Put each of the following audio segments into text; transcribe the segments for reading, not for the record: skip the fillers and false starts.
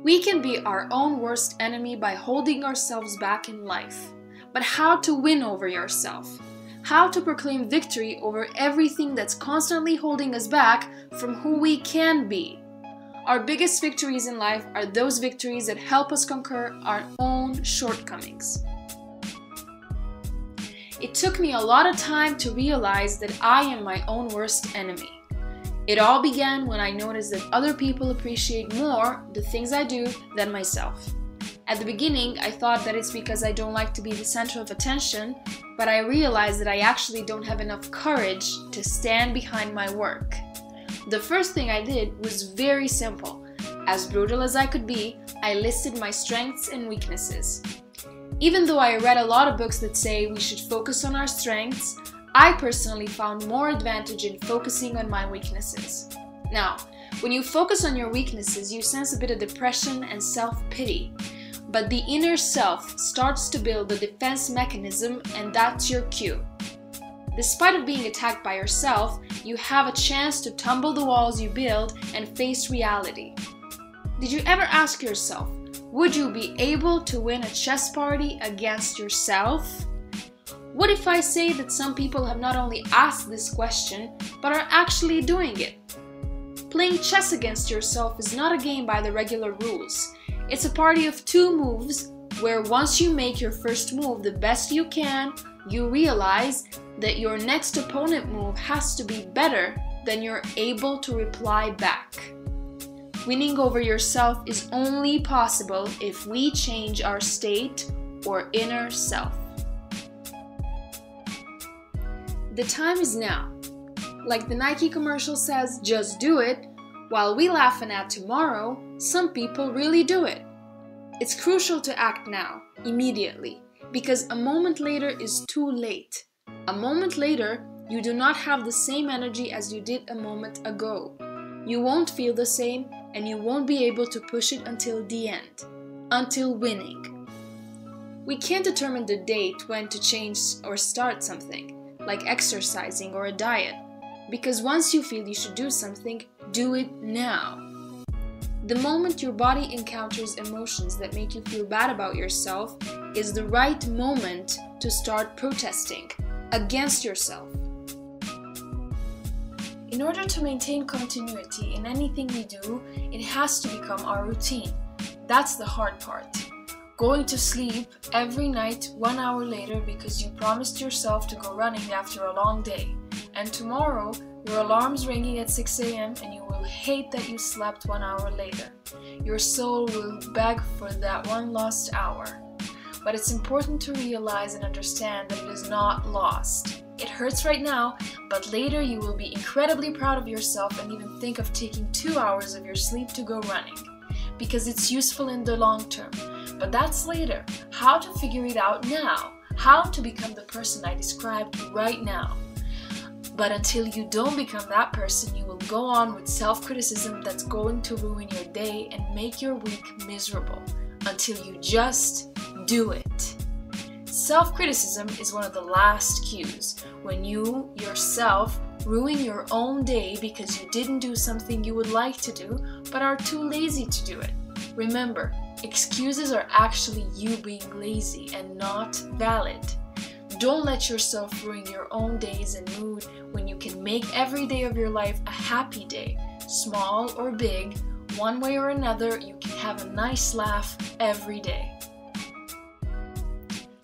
We can be our own worst enemy by holding ourselves back in life. But how to win over yourself? How to proclaim victory over everything that's constantly holding us back from who we can be? Our biggest victories in life are those victories that help us conquer our own shortcomings. It took me a lot of time to realize that I am my own worst enemy. It all began when I noticed that other people appreciate more the things I do than myself. At the beginning, I thought that it's because I don't like to be the center of attention, but I realized that I actually don't have enough courage to stand behind my work. The first thing I did was very simple. As brutal as I could be, I listed my strengths and weaknesses. Even though I read a lot of books that say we should focus on our strengths, I personally found more advantage in focusing on my weaknesses. Now, when you focus on your weaknesses, you sense a bit of depression and self-pity. But the inner self starts to build a defense mechanism, and that's your cue. Despite of being attacked by yourself, you have a chance to tumble the walls you build and face reality. Did you ever ask yourself, would you be able to win a chess party against yourself? What if I say that some people have not only asked this question, but are actually doing it? Playing chess against yourself is not a game by the regular rules. It's a party of two moves where once you make your first move the best you can, you realize that your next opponent move has to be better than you're able to reply back. Winning over yourself is only possible if we change our state or inner self. The time is now. Like the Nike commercial says, just do it. While we laughing at tomorrow, some people really do it. It's crucial to act now, immediately, because a moment later is too late. A moment later, you do not have the same energy as you did a moment ago. You won't feel the same, and you won't be able to push it until the end, until winning. We can't determine the date when to change or start something, like exercising or a diet, because once you feel you should do something, do it now. The moment your body encounters emotions that make you feel bad about yourself is the right moment to start protesting against yourself. In order to maintain continuity in anything we do, it has to become our routine. That's the hard part. Going to sleep every night 1 hour later because you promised yourself to go running after a long day, and tomorrow your alarm's ringing at 6 a.m. and you will hate that you slept 1 hour later. Your soul will beg for that one lost hour. But it's important to realize and understand that it is not lost. It hurts right now, but later you will be incredibly proud of yourself and even think of taking 2 hours of your sleep to go running, because it's useful in the long term. But that's later. How to figure it out now? How to become the person I described right now? But until you don't become that person, you will go on with self-criticism that's going to ruin your day and make your week miserable, until you just do it. Self-criticism is one of the last cues when you, yourself, ruin your own day because you didn't do something you would like to do, but are too lazy to do it. Remember, excuses are actually you being lazy and not valid. Don't let yourself ruin your own days and mood when you can make every day of your life a happy day. Small or big, one way or another, you can have a nice laugh every day.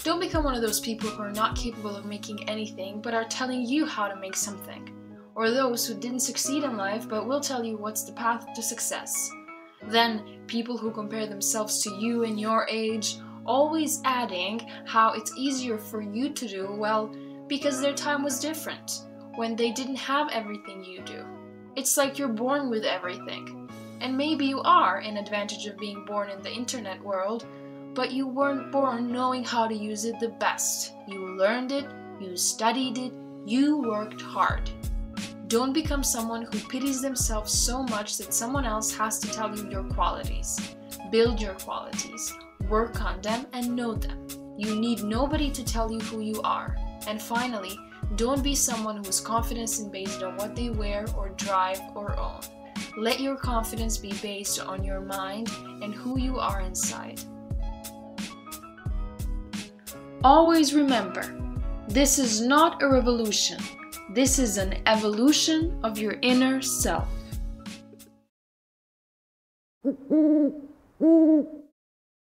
Don't become one of those people who are not capable of making anything but are telling you how to make something. Or those who didn't succeed in life but will tell you what's the path to success. Then people who compare themselves to you in your age, always adding how it's easier for you to do, well, because their time was different, when they didn't have everything you do. It's like you're born with everything. And maybe you are an advantage of being born in the internet world, but you weren't born knowing how to use it the best. You learned it, you studied it, you worked hard. Don't become someone who pities themselves so much that someone else has to tell you your qualities. Build your qualities. Work on them and know them. You need nobody to tell you who you are. And finally, don't be someone whose confidence is based on what they wear or drive or own. Let your confidence be based on your mind and who you are inside. Always remember, this is not a revolution. This is an evolution of your inner self.